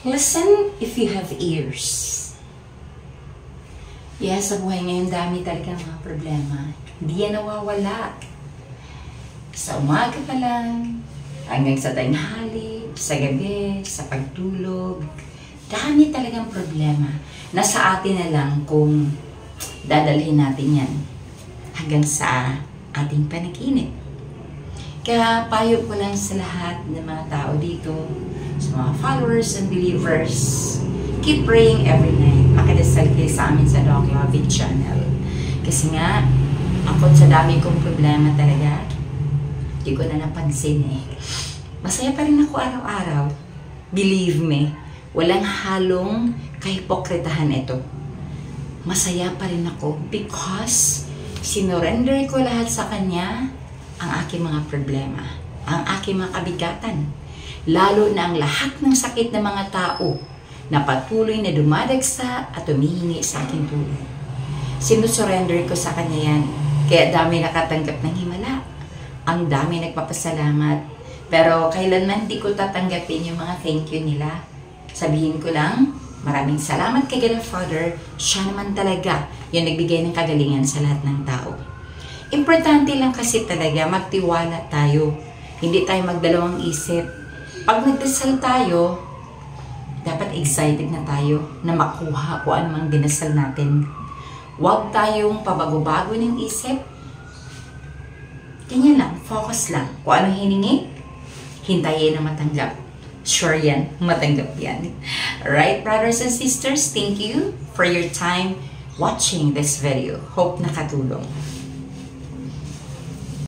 Listen if you have ears. Yes, sa buhay ngayon, dami talaga mga problema. Hindi yan nawawala. Sa umaga pa lang, hanggang sa tanghali, sa gabi, sa pagtulog. Dami talagang problema. Nasa atin na lang kung dadalhin natin yan hanggang sa ating panaginip. Kaya payo ko lang sa lahat ng mga tao dito, sa mga followers and believers, keep praying every night. Makidasal kayo sa amin sa Doc Loving Channel. Kasi nga, ako sa dami kong problema talaga, hindi ko na napansin eh. Masaya pa rin ako araw-araw. Believe me, walang halong kahipokritahan ito. Masaya pa rin ako because sinurrender ko lahat sa Kanya ang aking mga problema, ang aking mga kabigatan, lalo na ang lahat ng sakit ng mga tao na patuloy na dumadagsa at humihingi sa aking tulong. Sinusurrender ko sa Kanya yan, kaya dami nakatanggap ng himala, ang dami nagpapasalamat, pero kailanman di ko tatanggapin yung mga thank you nila. Sabihin ko lang, maraming salamat kay God Father, siya naman talaga yung nagbigay ng kagalingan sa lahat ng tao. Importante lang kasi talaga magtiwala tayo. Hindi tayo magdalawang isip. Pag nagdasal tayo, dapat excited na tayo na makuha kung anumang dinasal natin. Huwag tayong pabago-bago ng isip. Ganyan lang, focus lang. Kung anong hiningi, hintayin na matanggap. Sure yan, matanggap yan. Alright, brothers and sisters, thank you for your time watching this video. Hope nakatulong.